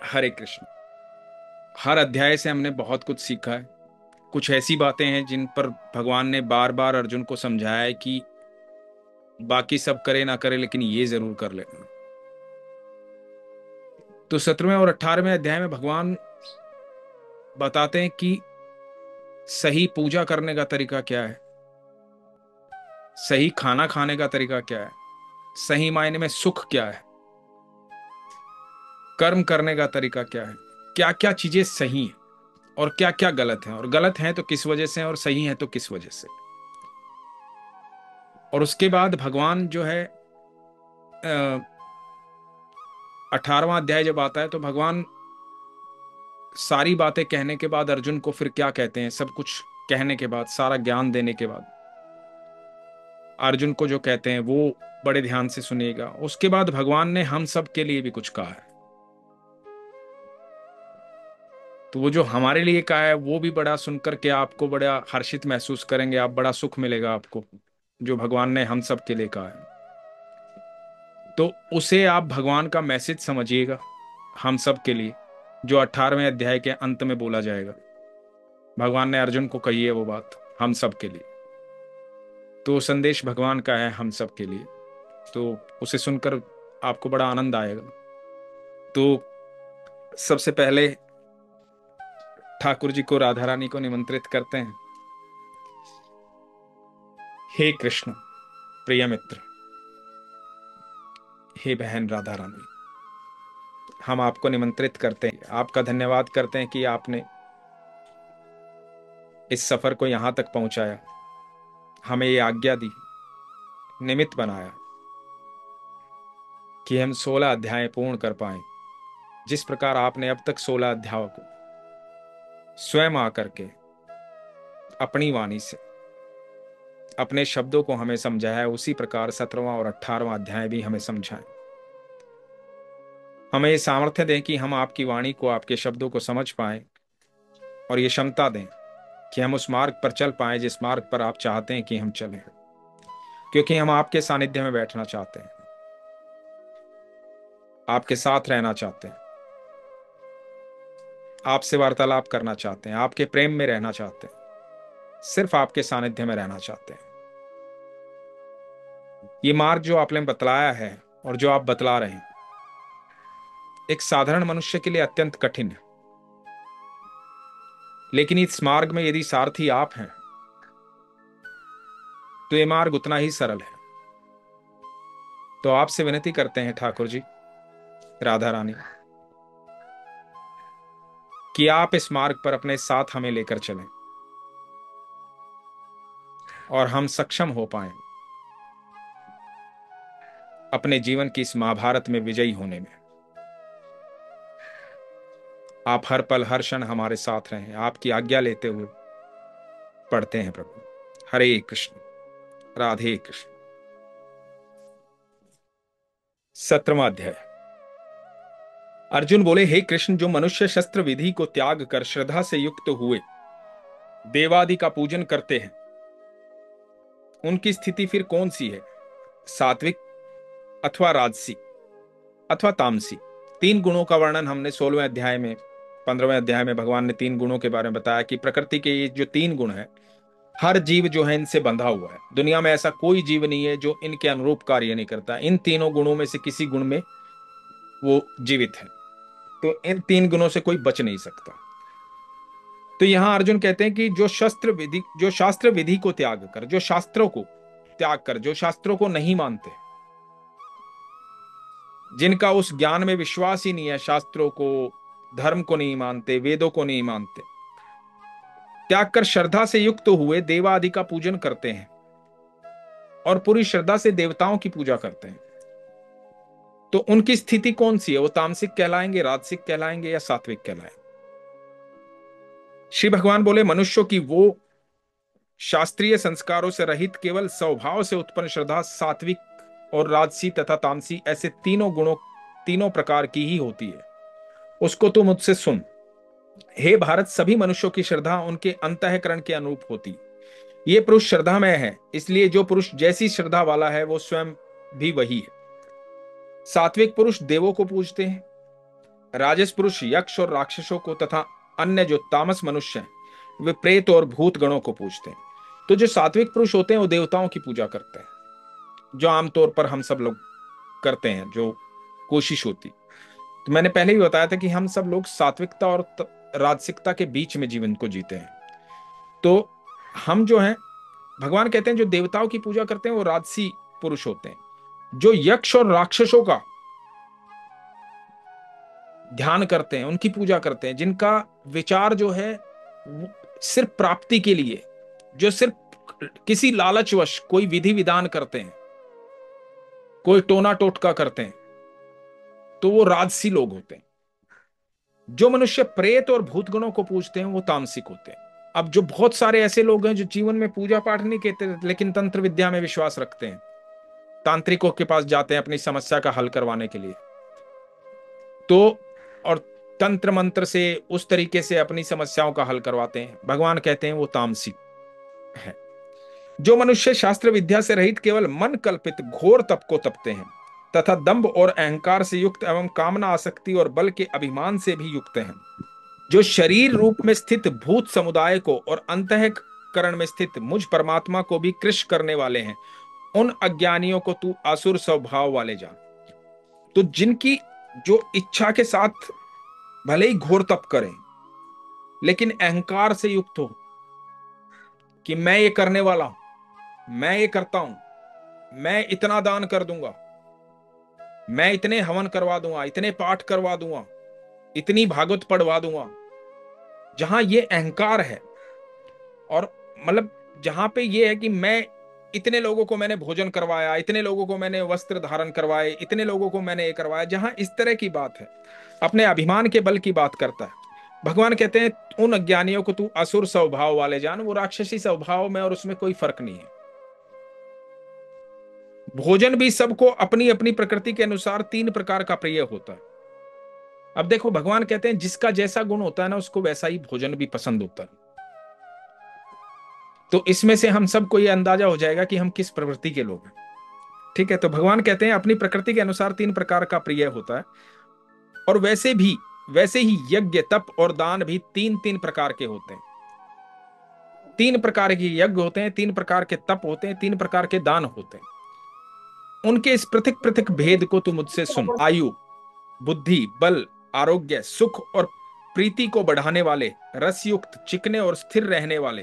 हरे कृष्ण। हर अध्याय से हमने बहुत कुछ सीखा है। कुछ ऐसी बातें हैं जिन पर भगवान ने बार बार अर्जुन को समझाया है कि बाकी सब करे ना करे लेकिन ये जरूर कर लेना। तो 17वें और 18वें अध्याय में भगवान बताते हैं कि सही पूजा करने का तरीका क्या है, सही खाना खाने का तरीका क्या है, सही मायने में सुख क्या है, कर्म करने का तरीका क्या है, क्या क्या चीजें सही हैं और क्या क्या गलत हैं, और गलत हैं तो किस वजह से और सही हैं तो किस वजह से। और उसके बाद भगवान जो है 18वां अध्याय जब आता है तो भगवान सारी बातें कहने के बाद अर्जुन को फिर क्या कहते हैं, सब कुछ कहने के बाद, सारा ज्ञान देने के बाद अर्जुन को जो कहते हैं वो बड़े ध्यान से सुनिएगा। उसके बाद भगवान ने हम सब के लिए भी कुछ कहा है। तो वो जो हमारे लिए कहा है वो भी बड़ा सुनकर के आपको बड़ा हर्षित महसूस करेंगे, आप बड़ा सुख मिलेगा आपको। जो भगवान ने हम सब के लिए कहा है तो उसे आप भगवान का मैसेज समझिएगा हम सब के लिए, जो 18वें अध्याय के अंत में बोला जाएगा। भगवान ने अर्जुन को कही है वो बात हम सब के लिए, तो संदेश भगवान का है हम सब के लिए। तो उसे सुनकर आपको बड़ा आनंद आएगा। तो सबसे पहले ठाकुर जी को, राधा रानी को निमंत्रित करते हैं। हे कृष्ण प्रिय मित्र, हे बहन राधा रानी, हम आपको निमंत्रित करते हैं, आपका धन्यवाद करते हैं कि आपने इस सफर को यहां तक पहुंचाया, हमें ये आज्ञा दी, निमित्त बनाया कि हम 16 अध्याय पूर्ण कर पाए। जिस प्रकार आपने अब तक 16 अध्यायों को स्वयं आकर के अपनी वाणी से अपने शब्दों को हमें समझाया है, उसी प्रकार 17वां और 18वां अध्याय भी हमें समझाएं। हमें ये सामर्थ्य दें कि हम आपकी वाणी को, आपके शब्दों को समझ पाएं, और ये क्षमता दें कि हम उस मार्ग पर चल पाएं जिस मार्ग पर आप चाहते हैं कि हम चलें, क्योंकि हम आपके सानिध्य में बैठना चाहते हैं, आपके साथ रहना चाहते हैं, आपसे वार्तालाप करना चाहते हैं, आपके प्रेम में रहना चाहते हैं, सिर्फ आपके सानिध्य में रहना चाहते हैं। ये मार्ग जो आपने बतलाया है और जो आप बतला रहे हैं एक साधारण मनुष्य के लिए अत्यंत कठिन है, लेकिन इस मार्ग में यदि सारथी आप हैं तो ये मार्ग उतना ही सरल है। तो आपसे विनती करते हैं ठाकुर जी, राधा रानी, कि आप इस मार्ग पर अपने साथ हमें लेकर चलें और हम सक्षम हो पाएं अपने जीवन की इस महाभारत में विजयी होने में। आप हर पल हर क्षण हमारे साथ रहें, आपकी आज्ञा लेते हुए पढ़ते हैं प्रभु। हरे कृष्ण राधे कृष्ण। 17वां अध्याय। अर्जुन बोले, हे कृष्ण, जो मनुष्य शस्त्र विधि को त्याग कर श्रद्धा से युक्त हुए देवादि का पूजन करते हैं उनकी स्थिति फिर कौन सी है, सात्विक अथवा राजसी अथवा तामसी। 3 गुणों का वर्णन हमने 16वें अध्याय में, 15वें अध्याय में भगवान ने 3 गुणों के बारे में बताया कि प्रकृति के ये जो 3 गुण हैं, हर जीव जो है इनसे बंधा हुआ है। दुनिया में ऐसा कोई जीव नहीं है जो इनके अनुरूप कार्य नहीं करता। इन तीनों गुणों में से किसी गुण में वो जीवित है, तो इन 3 गुणों से कोई बच नहीं सकता। तो यहां अर्जुन कहते हैं कि जो शास्त्र विधि को त्याग कर, जो शास्त्रों को त्याग कर, जो शास्त्रों को नहीं मानते, जिनका उस ज्ञान में विश्वास ही नहीं है, शास्त्रों को, धर्म को नहीं मानते, वेदों को नहीं मानते, त्याग कर श्रद्धा से युक्त हुए देवादि का पूजन करते हैं और पूरी श्रद्धा से देवताओं की पूजा करते हैं, तो उनकी स्थिति कौन सी है? वो तामसिक कहलाएंगे, राजसिक कहलाएंगे या सात्विक कहलाएंगे? श्री भगवान बोले, मनुष्यों की वो शास्त्रीय संस्कारों से रहित केवल स्वभाव से उत्पन्न श्रद्धा सात्विक और राजसी तथा तामसी, ऐसे तीनों प्रकार की ही होती है। उसको तू मुझसे सुन। हे भारत, सभी मनुष्यों की श्रद्धा उनके अंतःकरण के अनुरूप होती। ये पुरुष श्रद्धामय है, इसलिए जो पुरुष जैसी श्रद्धा वाला है वो स्वयं भी वही है। सात्विक पुरुष देवों को पूजते हैं, राजस पुरुष यक्ष और राक्षसों को तथा अन्य जो तामस मनुष्य हैं वे प्रेत और भूत गणों को पूजते हैं। तो जो सात्विक पुरुष होते हैं वो देवताओं की पूजा करते हैं, जो आमतौर पर हम सब लोग करते हैं, जो कोशिश होती। तो मैंने पहले ही बताया था कि हम सब लोग सात्विकता और राजसिकता के बीच में जीवन को जीते हैं। तो हम जो हैं, भगवान कहते हैं जो देवताओं की पूजा करते हैं वो राजसी पुरुष होते हैं। जो यक्ष और राक्षसों का ध्यान करते हैं, उनकी पूजा करते हैं, जिनका विचार जो है सिर्फ प्राप्ति के लिए, जो सिर्फ किसी लालचवश कोई विधि विधान करते हैं, कोई टोना टोटका करते हैं, तो वो राजसी लोग होते हैं। जो मनुष्य प्रेत और भूतगणों को पूजते हैं वो तामसिक होते हैं। अब जो बहुत सारे ऐसे लोग हैं जो जीवन में पूजा पाठ नहीं करते लेकिन तंत्र विद्या में विश्वास रखते हैं, तांत्रिकों के पास जाते हैं अपनी समस्या का हल करवाने के लिए, तो और तंत्र मंत्र से उस तरीके से अपनी समस्याओं का हल करवाते हैं, भगवान कहते हैं वो तामसिक है। जो मनुष्य शास्त्र विद्या से रहित केवल मन कल्पित घोर तप को तपते हैं तथा दंभ और अहंकार से युक्त एवं कामना आसक्ति और बल के अभिमान से भी युक्त हैं, जो शरीर रूप में स्थित भूत समुदाय को और अंतःकरण में स्थित मुझ परमात्मा को भी कृश करने वाले हैं, उन अज्ञानियों को तू असुर स्वभाव वाले जान। तो जिनकी जो इच्छा के साथ भले ही घोर तप करें लेकिन अहंकार से युक्त हो कि मैं ये करने वाला हूं, मैं ये करता हूं, मैं इतना दान कर दूंगा, मैं इतने हवन करवा दूंगा, इतने पाठ करवा दूंगा, इतनी भागवत पढ़वा दूंगा, जहां ये अहंकार है और मतलब जहां पे ये है कि मैं इतने लोगों को मैंने भोजन करवाया, इतने लोगों को मैंने वस्त्र धारण करवाए, इतने लोगों को मैंने ये करवाया, जहां इस तरह की बात है, अपने अभिमान के बल की बात करता है, भगवान कहते हैं उन अज्ञानियों को तू असुर स्वभाव वाले जान। वो राक्षसी स्वभाव में और उसमें कोई फर्क नहीं है। भोजन भी सबको अपनी अपनी प्रकृति के अनुसार 3 प्रकार का प्रिय होता है। अब देखो भगवान कहते हैं जिसका जैसा गुण होता है ना उसको वैसा ही भोजन भी पसंद होता है। तो इसमें से हम सबको ये अंदाजा हो जाएगा कि हम किस प्रवृत्ति के लोग हैं। ठीक है, तो भगवान कहते हैं अपनी प्रकृति के अनुसार 3 प्रकार का प्रिय होता है। और वैसे ही यज्ञ तप और दान भी 3-3 प्रकार के होते हैं। 3 प्रकार के यज्ञ होते हैं, 3 प्रकार के तप होते हैं, 3 प्रकार के दान होते हैं। उनके इस पृथक पृथक भेद को तू मुझसे सुन। आयु, बुद्धि, बल, आरोग्य, सुख और प्रीति को बढ़ाने वाले, रसयुक्त, चिकने और स्थिर रहने वाले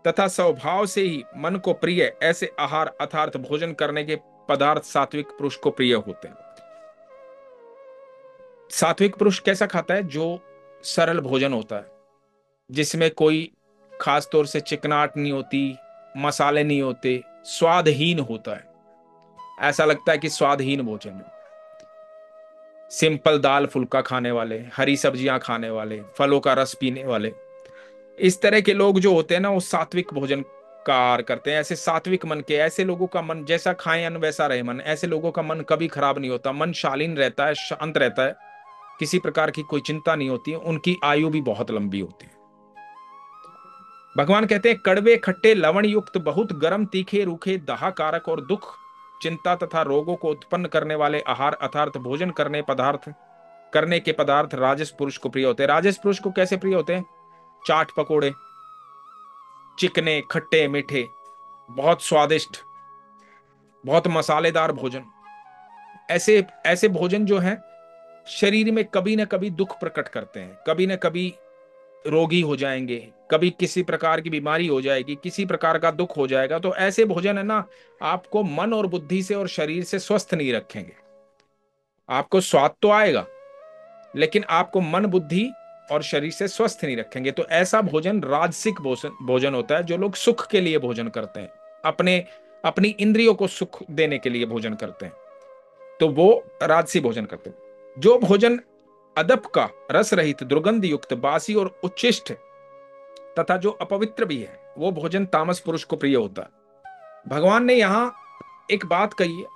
तथा स्वभाव से ही मन को प्रिय ऐसे आहार अर्थात भोजन करने के पदार्थ सात्विक पुरुष को प्रिय होते हैं। सात्विक पुरुष कैसा खाता है? जो सरल भोजन होता है, जिसमें कोई खास तौर से चिकनाहट नहीं होती, मसाले नहीं होते, स्वादहीन होता है। ऐसा लगता है कि स्वादहीन भोजन है। सिंपल दाल फुल्का खाने वाले, हरी सब्जियां खाने वाले, फलों का रस पीने वाले, इस तरह के लोग जो होते हैं ना वो सात्विक भोजन का आहार करते हैं। ऐसे सात्विक मन के, ऐसे लोगों का मन जैसा खाए अन्न वैसा रहे मन, ऐसे लोगों का मन कभी खराब नहीं होता, मन शालीन रहता है, शांत रहता है, किसी प्रकार की कोई चिंता नहीं होती है, उनकी आयु भी बहुत लंबी होती है। भगवान कहते हैं कड़वे खट्टे लवण युक्त बहुत गर्म तीखे रूखे दाहकारक और दुख चिंता तथा रोगों को उत्पन्न करने वाले आहार अर्थात भोजन करने के पदार्थ राजस पुरुष को प्रिय होते हैं। राजस पुरुष को कैसे प्रिय होते हैं? चाट पकोड़े, चिकने खट्टे मीठे, बहुत स्वादिष्ट, बहुत मसालेदार भोजन। ऐसे ऐसे भोजन जो है शरीर में कभी ना कभी दुख प्रकट करते हैं, कभी ना कभी रोगी हो जाएंगे, कभी किसी प्रकार की बीमारी हो जाएगी, किसी प्रकार का दुख हो जाएगा। तो ऐसे भोजन है ना आपको मन और बुद्धि से और शरीर से स्वस्थ नहीं रखेंगे। आपको स्वाद तो आएगा लेकिन आपको मन बुद्धि और शरीर से स्वस्थ नहीं रखेंगे। तो ऐसा भोजन राजसिक भोजन होता है। जो लोग सुख के लिए भोजन करते हैं, अपनी इंद्रियों को सुख देने के लिए भोजन करते हैं, तो वो राजसी भोजन करते हैं। जो भोजन अदप का, रस रहित, दुर्गंध युक्त, बासी और उच्छिष्ट तथा जो अपवित्र भी है वो भोजन तामस पुरुष को प्रिय होता है। भगवान ने यहां एक बात कही है,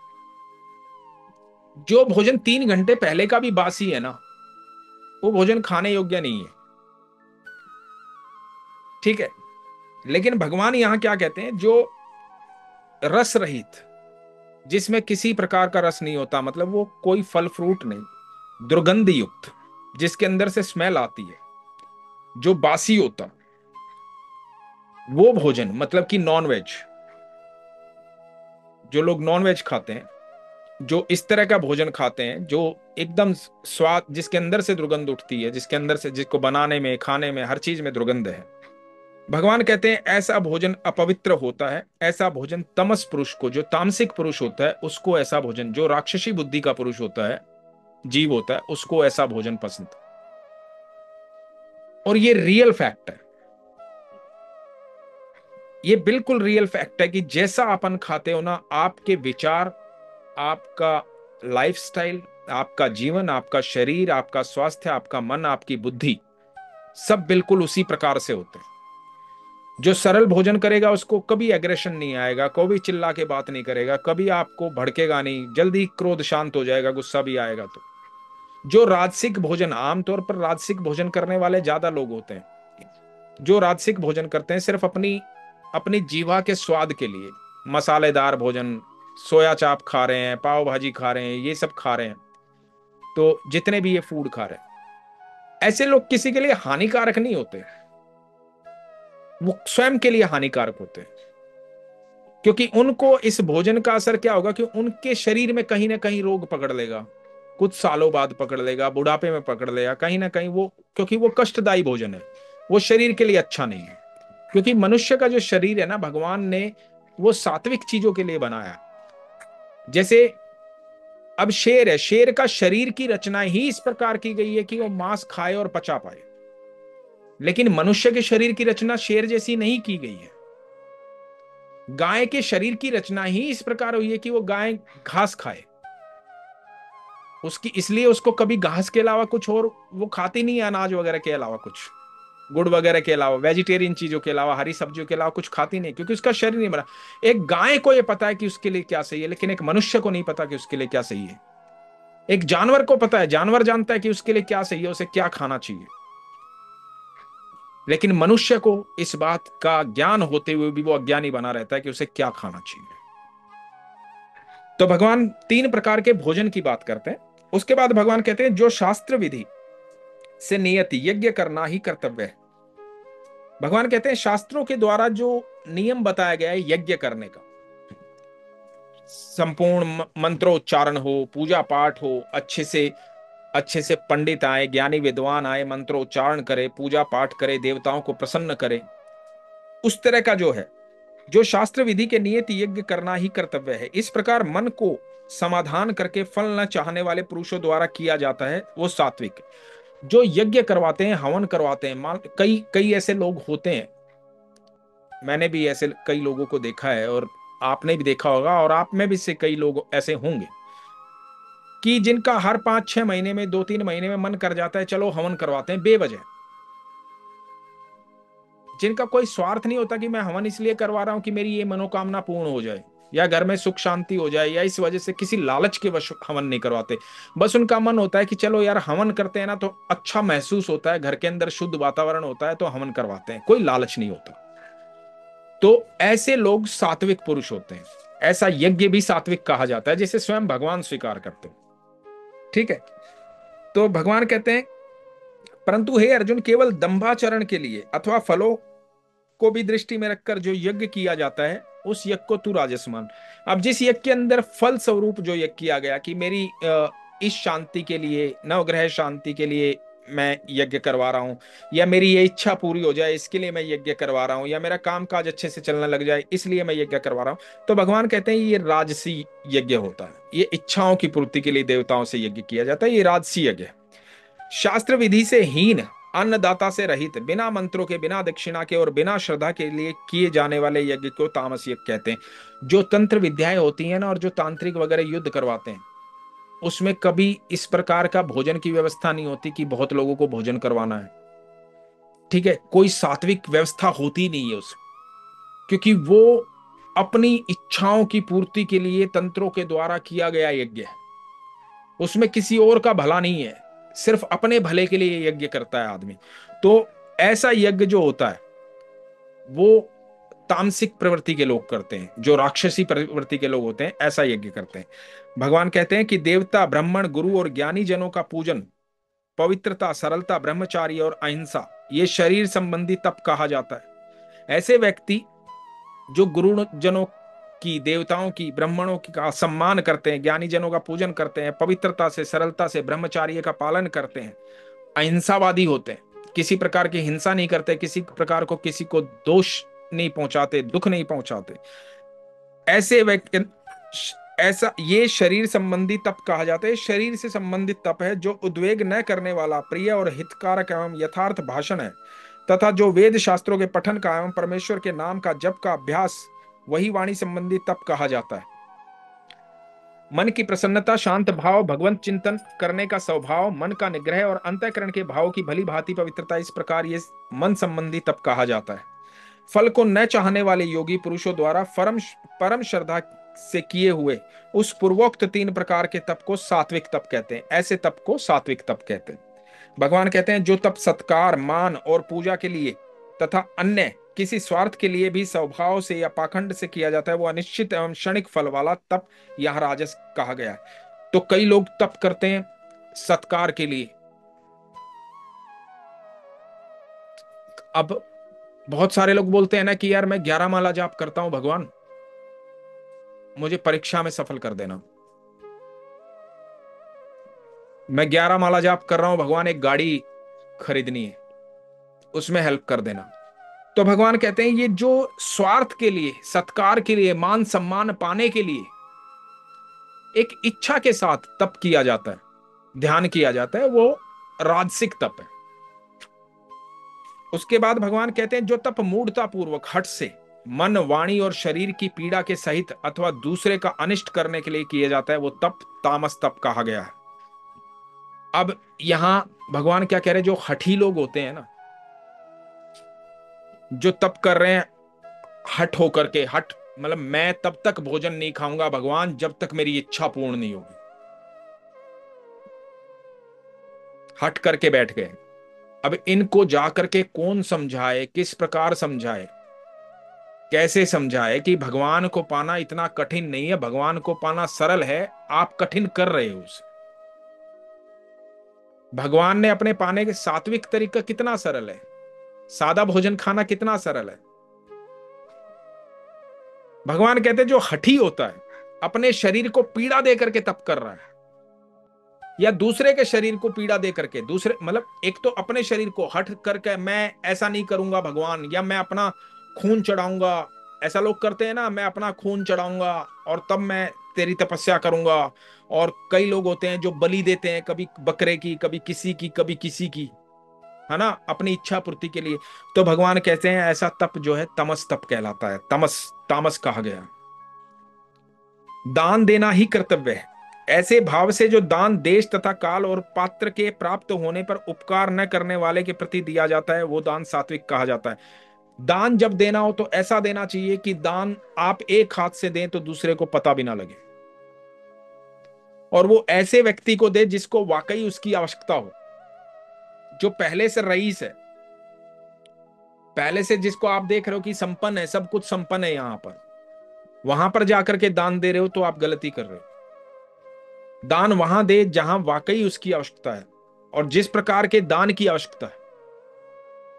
जो भोजन 3 घंटे पहले का भी बासी है ना वो भोजन खाने योग्य नहीं है। ठीक है, लेकिन भगवान यहां क्या कहते हैं? जो रस रहित, जिसमें किसी प्रकार का रस नहीं होता, मतलब वो कोई फल फ्रूट नहीं, दुर्गंध युक्त, जिसके अंदर से स्मेल आती है, जो बासी होता, वो भोजन, मतलब कि नॉन वेज, जो लोग नॉन वेज खाते हैं, जो इस तरह का भोजन खाते हैं जो एकदम स्वाद, जिसके अंदर से दुर्गंध उठती है, जिसके अंदर से, जिसको बनाने में, खाने में, हर चीज में दुर्गंध है, भगवान कहते हैं ऐसा भोजन अपवित्र होता है। ऐसा भोजन तमस पुरुष को, जो तामसिक पुरुष होता है उसको, ऐसा भोजन, जो राक्षसी बुद्धि का पुरुष होता है, जीव होता है, उसको ऐसा भोजन पसंद। और ये रियल फैक्ट है, ये बिल्कुल रियल फैक्ट है कि जैसा अपन खाते हो ना, आपके विचार, आपका लाइफस्टाइल, आपका जीवन, आपका शरीर, आपका स्वास्थ्य, आपका मन, आपकी बुद्धि, सब बिल्कुल उसी प्रकार से होते हैं। जो सरल भोजन करेगा उसको कभी एग्रेशन नहीं आएगा, कभी चिल्ला के बात नहीं करेगा, कभी आपको भड़केगा नहीं, जल्दी क्रोध शांत हो जाएगा, गुस्सा भी आएगा तो। जो राजसिक भोजन, आमतौर पर राजसिक भोजन करने वाले ज्यादा लोग होते हैं, जो राजसिक भोजन करते हैं सिर्फ अपनी अपनी जीवा के स्वाद के लिए, मसालेदार भोजन, सोया चाप खा रहे हैं, पाव भाजी खा रहे हैं, ये सब खा रहे हैं, तो जितने भी ये फूड खा रहे हैं, ऐसे लोग किसी के लिए हानिकारक नहीं होते, वो स्वयं के लिए हानिकारक होते हैं। क्योंकि उनको इस भोजन का असर क्या होगा कि उनके शरीर में कहीं ना कहीं रोग पकड़ लेगा, कुछ सालों बाद पकड़ लेगा, बुढ़ापे में पकड़ लेगा कहीं ना कहीं वो, क्योंकि वो कष्टदायी भोजन है, वो शरीर के लिए अच्छा नहीं है। क्योंकि मनुष्य का जो शरीर है ना, भगवान ने वो सात्विक चीजों के लिए बनाया। जैसे अब शेर है, शेर का शरीर की रचना ही इस प्रकार की गई है कि वो मांस खाए और पचा पाए, लेकिन मनुष्य के शरीर की रचना शेर जैसी नहीं की गई है। गाय के शरीर की रचना ही इस प्रकार हुई है कि वो गाय घास खाए, उसकी, इसलिए उसको कभी घास के अलावा कुछ और वो खाती नहीं है, अनाज वगैरह के अलावा, कुछ गुड़ वगैरह के अलावा, वेजिटेरियन चीजों के अलावा, हरी सब्जियों के अलावा कुछ खाती नहीं, क्योंकि उसका शरीर नहीं बना। एक गाय को ये पता है कि उसके लिए क्या सही है, लेकिन एक मनुष्य को नहीं पता कि उसके लिए क्या सही है। एक जानवर को पता है, जानवर जानता है कि उसके लिए क्या सही है, उसे क्या खाना चाहिए, लेकिन मनुष्य को इस बात का ज्ञान होते हुए भी वो अज्ञानी बना रहता है कि उसे क्या खाना चाहिए। तो भगवान तीन प्रकार के भोजन की बात करते हैं। उसके बाद भगवान कहते हैं जो शास्त्र विधि से नियति यज्ञ करना ही कर्तव्य है। भगवान कहते हैं शास्त्रों के द्वारा जो नियम बताया गया है यज्ञ करने का, संपूर्ण मंत्रोच्चारण हो, पूजा पाठ हो, अच्छे से पंडित आए, ज्ञानी विद्वान आए, मंत्रोच्चारण करे, पूजा पाठ करे, देवताओं को प्रसन्न करे, उस तरह का जो है, जो शास्त्र विधि के नियत यज्ञ करना ही कर्तव्य है। इस प्रकार मन को समाधान करके फल न चाहने वाले पुरुषों द्वारा किया जाता है वो सात्विक। जो यज्ञ करवाते हैं, हवन करवाते हैं, मान कई कई ऐसे लोग होते हैं, मैंने भी ऐसे कई लोगों को देखा है, और आपने भी देखा होगा, और आप में भी से कई लोग ऐसे होंगे कि जिनका हर 5-6 महीने में, 2-3 महीने में मन कर जाता है चलो हवन करवाते हैं, बेवजह, जिनका कोई स्वार्थ नहीं होता कि मैं हवन इसलिए करवा रहा हूं कि मेरी ये मनोकामना पूर्ण हो जाए, या घर में सुख शांति हो जाए, या इस वजह से किसी लालच के वश हवन नहीं करवाते। बस उनका मन होता है कि चलो यार हवन करते हैं ना तो अच्छा महसूस होता है, घर के अंदर शुद्ध वातावरण होता है, तो हवन करवाते हैं, कोई लालच नहीं होता। तो ऐसे लोग सात्विक पुरुष होते हैं। ऐसा यज्ञ भी सात्विक कहा जाता है, जिसे स्वयं भगवान स्वीकार करते हैं। ठीक है। तो भगवान कहते हैं परंतु हे अर्जुन, केवल दंभाचरण के लिए अथवा फलों को भी दृष्टि में रखकर जो यज्ञ किया जाता है उस यज्ञ को तू राजस मान। अब जिस यज्ञ के अंदर फल स्वरूप जो यज्ञ किया गया कि मेरी इस शांति के लिए, नवग्रह शांति के लिए मैं यज्ञ करवा रहा हूं, या मेरी ये इच्छा पूरी हो जाए इसके लिए मैं यज्ञ करवा रहा हूं, या मेरा काम काज अच्छे से चलने लग जाए इसलिए मैं यज्ञ करवा रहा हूं, तो भगवान कहते हैं ये राजसी यज्ञ होता है। ये इच्छाओं की पूर्ति के लिए देवताओं से यज्ञ किया जाता है, ये राजसी यज्ञ है। शास्त्र विधि से हीन, अन्नदाता से रहित, बिना मंत्रों के, बिना दक्षिणा के और बिना श्रद्धा के लिए किए जाने वाले यज्ञ को तामस यज्ञ कहते हैं। जो तंत्र विद्याएं होती हैं ना, और जो तांत्रिक वगैरह युद्ध करवाते हैं, उसमें कभी इस प्रकार का भोजन की व्यवस्था नहीं होती कि बहुत लोगों को भोजन करवाना है। ठीक है, कोई सात्विक व्यवस्था होती नहीं है उसमें, क्योंकि वो अपनी इच्छाओं की पूर्ति के लिए तंत्रों के द्वारा किया गया यज्ञ है। उसमें किसी और का भला नहीं है, सिर्फ अपने भले के लिए यज्ञ करता है आदमी। तो ऐसा यज्ञ जो होता है वो तामसिक प्रवृत्ति के लोग करते हैं, जो राक्षसी प्रवृत्ति के लोग होते हैं ऐसा यज्ञ करते हैं। भगवान कहते हैं कि देवता, ब्राह्मण, गुरु और ज्ञानी जनों का पूजन पवित्रता, सरलता, ब्रह्मचारी और अहिंसा, ये शरीर संबंधी तप कहा जाता है। ऐसे व्यक्ति जो गुरुजनों की, देवताओं की, ब्राह्मणों की का सम्मान करते हैं, ज्ञानी जनों का पूजन करते हैं, पवित्रता से, सरलता से, ब्रह्मचार्य का पालन करते हैं, अहिंसावादी होते हैं, किसी प्रकार की हिंसा नहीं करते, किसी प्रकार को किसी को दोष नहीं पहुंचाते, दुख नहीं पहुंचाते, ऐसे व्यक्ति, ऐसा ये शरीर संबंधी तप कहा जाता है। शरीर से संबंधित तप है जो उद्वेग न करने वाला, प्रिय और हितकारक एवं यथार्थ भाषण है, तथा जो वेद शास्त्रों के पठन का एवं परमेश्वर के नाम का जप का अभ्यास, वही वाणी संबंधी तप कहा जाता है। मन की प्रसन्नता, शांत भाव, भगवंत चिंतन करने का स्वभाव, मन का निग्रह और अंतःकरण के भाव की भली भांति पवित्रता, इस प्रकार ये मन संबंधी तप कहा जाता है। फल को न चाहने वाले योगी पुरुषों द्वारा परम परम श्रद्धा से किए हुए उस पूर्वोक्त 3 प्रकार के तप को सात्विक तप कहते हैं। ऐसे तप को सात्विक तप कहते हैं। भगवान कहते हैं जो तप सत्कार, मान और पूजा के लिए तथा अन्य किसी स्वार्थ के लिए भी स्वभाव से या पाखंड से किया जाता है, वो अनिश्चित एवं क्षणिक फल वाला तप यह राजस कहा गया है। तो कई लोग तप करते हैं सत्कार के लिए। अब बहुत सारे लोग बोलते हैं ना कि यार मैं 11 माला जाप करता हूं भगवान, मुझे परीक्षा में सफल कर देना। मैं 11 माला जाप कर रहा हूं भगवान, एक गाड़ी खरीदनी है, उसमें हेल्प कर देना। तो भगवान कहते हैं ये जो स्वार्थ के लिए, सत्कार के लिए, मान सम्मान पाने के लिए एक इच्छा के साथ तप किया जाता है, ध्यान किया जाता है, वो राजसिक तप है। उसके बाद भगवान कहते हैं जो तप मूढ़ता पूर्वक, हठ से, मन, वाणी और शरीर की पीड़ा के सहित अथवा दूसरे का अनिष्ट करने के लिए किया जाता है, वो तप तामस तप कहा गया है। अब यहां भगवान क्या कह रहे हैं, जो हठी लोग होते हैं ना, जो तप कर रहे हैं हठ होकर के, हठ मतलब मैं तब तक भोजन नहीं खाऊंगा भगवान जब तक मेरी इच्छा पूर्ण नहीं होगी, हट करके बैठ गए। अब इनको जाकर के कौन समझाए, किस प्रकार समझाए, कैसे समझाए कि भगवान को पाना इतना कठिन नहीं है, भगवान को पाना सरल है, आप कठिन कर रहे हो उसे। भगवान ने अपने पाने के सात्विक तरीका कितना सरल है, सादा भोजन खाना कितना सरल है। भगवान कहते हैं जो हठी होता है, अपने शरीर को पीड़ा दे करके तप कर रहा है, या दूसरे के शरीर को पीड़ा दे करके, दूसरे मतलब एक तो अपने शरीर को हट करके मैं ऐसा नहीं करूंगा भगवान, या मैं अपना खून चढ़ाऊंगा, ऐसा लोग करते हैं ना, मैं अपना खून चढ़ाऊंगा और तब मैं तेरी तपस्या करूंगा। और कई लोग होते हैं जो बलि देते हैं, कभी बकरे की, कभी किसी की, कभी किसी की, है ना, अपनी इच्छा पूर्ति के लिए। तो भगवान कहते हैं ऐसा तप जो है तमस तप कहलाता है, तमस, तामस कहा गया। दान देना ही कर्तव्य है। ऐसे भाव से जो दान देश तथा काल और पात्र के प्राप्त होने पर उपकार न करने वाले के प्रति दिया जाता है, वो दान सात्विक कहा जाता है। दान जब देना हो तो ऐसा देना चाहिए कि दान आप एक हाथ से दें तो दूसरे को पता भी ना लगे, और वो ऐसे व्यक्ति को दे जिसको वाकई उसकी आवश्यकता हो, जो पहले से रईस है, पहले से जिसको आप देख रहे हो कि संपन्न है, सब कुछ संपन्न है यहां पर, वहां पर जाकर के दान दे रहे हो तो आप गलती कर रहे हो। दान वहां दे जहां वाकई उसकी आवश्यकता है, और जिस प्रकार के दान की आवश्यकता है,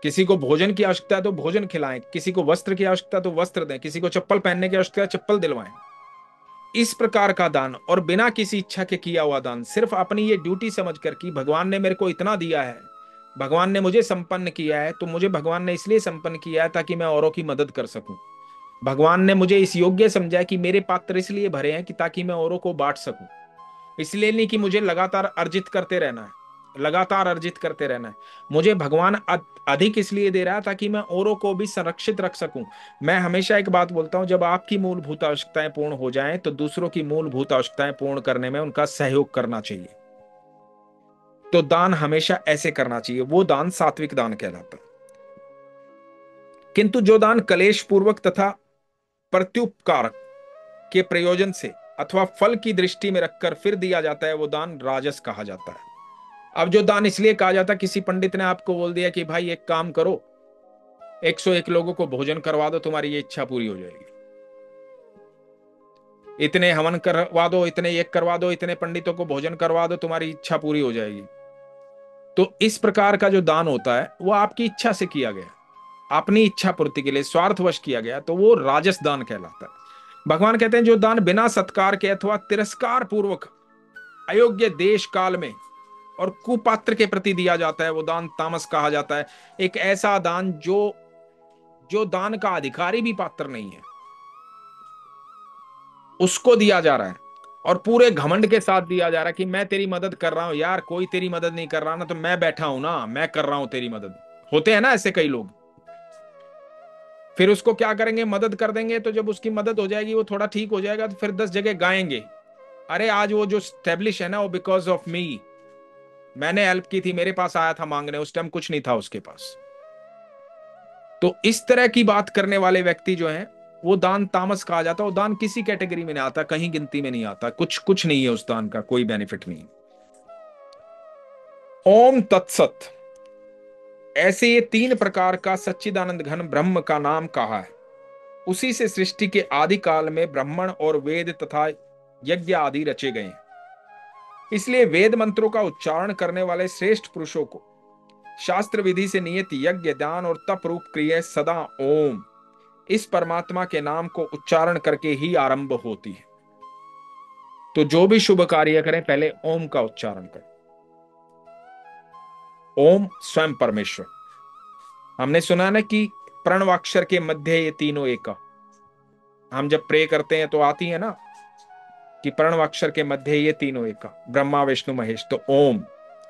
किसी को भोजन की आवश्यकता है तो भोजन खिलाएं, किसी को वस्त्र की आवश्यकता है तो वस्त्र दें, किसी को चप्पल पहनने की आवश्यकता है चप्पल दिलवाएं। इस प्रकार का दान और बिना किसी इच्छा के किया हुआ दान, सिर्फ अपनी ये ड्यूटी समझकर कि भगवान ने मेरे को इतना दिया है, भगवान ने मुझे संपन्न किया है, तो मुझे भगवान ने इसलिए संपन्न किया है ताकि मैं औरों की मदद कर सकूं। भगवान ने मुझे इस योग्य समझा है कि मेरे पात्र इसलिए भरे हैं कि ताकि मैं औरों को बांट सकूं, इसलिए नहीं कि मुझे लगातार अर्जित करते रहना है, लगातार अर्जित करते रहना है। मुझे भगवान अधिक इसलिए दे रहा है ताकि मैं औरों को भी संरक्षित रख सकूं। मैं हमेशा एक बात बोलता हूं, जब आपकी मूलभूत आवश्यकताएं पूर्ण हो जाएं तो दूसरों की मूलभूत आवश्यकताएं पूर्ण करने में उनका सहयोग करना चाहिए। तो दान हमेशा ऐसे करना चाहिए, वो दान सात्विक दान कहलाता है। किंतु जो दान कलेश पूर्वक तथा प्रत्युपकार के प्रयोजन से अथवा फल की दृष्टि में रखकर फिर दिया जाता है, वो दान राजस कहा जाता है। अब जो दान इसलिए कहा जाता है, किसी पंडित ने आपको बोल दिया कि भाई एक काम करो, 101 लोगों को भोजन करवा दो, तुम्हारी ये इच्छा पूरी हो जाएगी, इतने हवन करवा दो, इतने एक करवा दो, इतने पंडितों को भोजन करवा दो, तुम्हारी इच्छा पूरी हो जाएगी। तो इस प्रकार का जो दान होता है वो आपकी इच्छा से किया गया, अपनी इच्छा पूर्ति के लिए स्वार्थवश किया गया, तो वो राजस दान कहलाता है। भगवान कहते हैं जो दान बिना सत्कार के अथवा तिरस्कार पूर्वक अयोग्य देश काल में और कुपात्र के प्रति दिया जाता है वो दान तामस कहा जाता है। एक ऐसा दान जो जो दान का अधिकारी भी पात्र नहीं है उसको दिया जा रहा है, और पूरे घमंड के साथ दिया जा रहा है कि मैं तेरी मदद कर रहा हूं। यार कोई तेरी मदद नहीं कर रहा ना, तो मैं बैठा हूं ना, मैं कर रहा हूं तेरी मदद। होते हैं ना ऐसे कई लोग। फिर उसको क्या करेंगे, मदद कर देंगे, तो जब उसकी मदद हो जाएगी, वो थोड़ा ठीक हो जाएगा, तो फिर 10 जगह गाएंगे, अरे आज वो जो स्टेब्लिश है ना वो बिकॉज ऑफ मी, मैंने हेल्प की थी, मेरे पास आया था मांगने, उस टाइम कुछ नहीं था उसके पास। तो इस तरह की बात करने वाले व्यक्ति जो हैं वो दान तामस कहा जाता है। वो दान किसी कैटेगरी में नहीं आता, कहीं गिनती में नहीं आता, कुछ कुछ नहीं है उस दान का, कोई बेनिफिट नहीं। ओम तत्सत। ऐसे ये 3 प्रकार का सच्चिदानंद घन ब्रह्म का नाम कहा है। उसी से सृष्टि के आदि काल में ब्राह्मण और वेद तथा यज्ञ आदि रचे गए हैं। इसलिए वेद मंत्रों का उच्चारण करने वाले श्रेष्ठ पुरुषों को शास्त्र विधि से नियत यज्ञ दान और तप रूप क्रिया सदा ओम इस परमात्मा के नाम को उच्चारण करके ही आरंभ होती है। तो जो भी शुभ कार्य करें पहले ओम का उच्चारण करें। ओम स्वयं परमेश्वर। हमने सुना ना कि प्रणवाक्षर के मध्य ये तीनों एक। हम जब प्रे करते हैं तो आती है ना कि प्रणवाक्षर के मध्य ये तीनों एक, ब्रह्मा विष्णु महेश। तो ओम,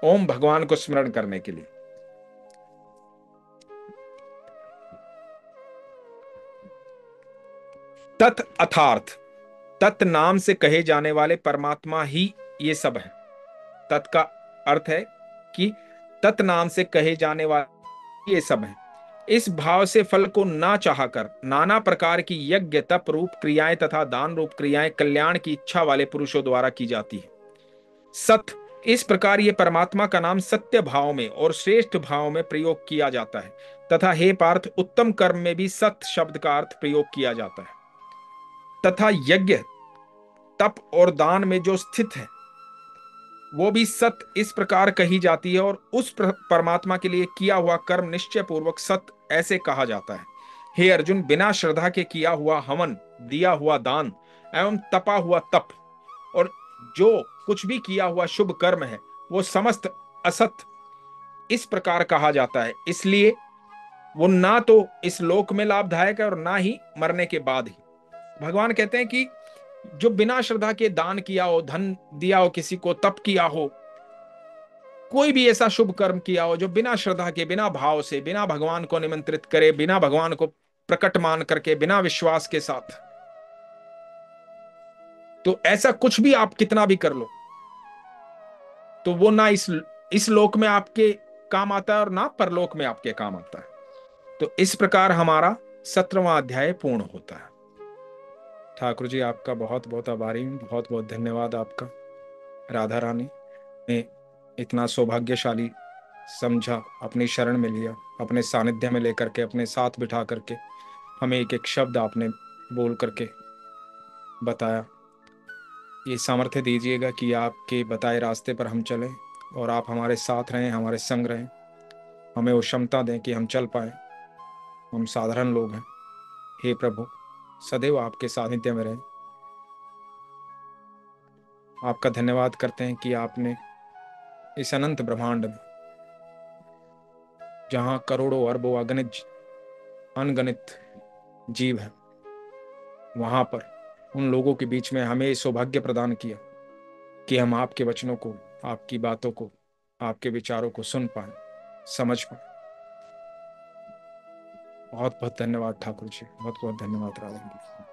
ओम भगवान को स्मरण करने के लिए। तत् अर्थात तत् नाम से कहे जाने वाले परमात्मा ही ये सब है। तत् का अर्थ है कि तत् नाम से कहे जाने वाले ये सब है। इस भाव से फल को ना चाहकर नाना प्रकार की यज्ञ तप रूप क्रियाएं तथा दान रूप क्रियाएं कल्याण की इच्छा वाले पुरुषों द्वारा की जाती है। सत, इस प्रकार ये परमात्मा का नाम सत्य भाव में और श्रेष्ठ भाव में प्रयोग किया जाता है तथा हे पार्थ उत्तम कर्म में भी सत शब्द का अर्थ प्रयोग किया जाता है। तथा यज्ञ तप और दान में जो स्थित है वो भी सत इस प्रकार कही जाती है, और उस परमात्मा के लिए किया हुआ कर्म निश्चय पूर्वक सत ऐसे कहा जाता है। हे अर्जुन, बिना श्रद्धा के किया हुआ हवन, दिया हुआ दान एवं तपा हुआ तप और जो कुछ भी किया हुआ शुभ कर्म है वो समस्त असत इस प्रकार कहा जाता है। इसलिए वो ना तो इस लोक में लाभदायक है और ना ही मरने के बाद ही। भगवान कहते हैं कि जो बिना श्रद्धा के दान किया हो, धन दिया हो किसी को, तप किया हो, कोई भी ऐसा शुभ कर्म किया हो जो बिना श्रद्धा के, बिना भाव से, बिना भगवान को निमंत्रित करे, बिना भगवान को प्रकट मान करके, बिना विश्वास के साथ, तो ऐसा कुछ भी आप कितना भी कर लो तो वो ना इस लोक में आपके काम आता है और ना परलोक में आपके काम आता है। तो इस प्रकार हमारा 17वां अध्याय पूर्ण होता है। ठाकुर जी आपका बहुत बहुत आभारी हूँ, बहुत बहुत धन्यवाद आपका। राधा रानी ने इतना सौभाग्यशाली समझा, अपनी शरण में लिया, अपने सानिध्य में लेकर के, अपने साथ बिठा करके हमें एक एक शब्द आपने बोल करके बताया। ये सामर्थ्य दीजिएगा कि आपके बताए रास्ते पर हम चलें और आप हमारे साथ रहें, हमारे संग रहें। हमें वो क्षमता दें कि हम चल पाए। हम साधारण लोग हैं। हे प्रभु, सदैव आपके सानिध्य में रहें। आपका धन्यवाद करते हैं कि आपने इस अनंत ब्रह्मांड में, जहां करोड़ों अरबों अनगणित जीव हैं, वहां पर उन लोगों के बीच में हमें सौभाग्य प्रदान किया कि हम आपके वचनों को, आपकी बातों को, आपके विचारों को सुन पाए, समझ पाए। बहुत बहुत धन्यवाद ठाकुर जी, बहुत बहुत धन्यवाद राधा जी।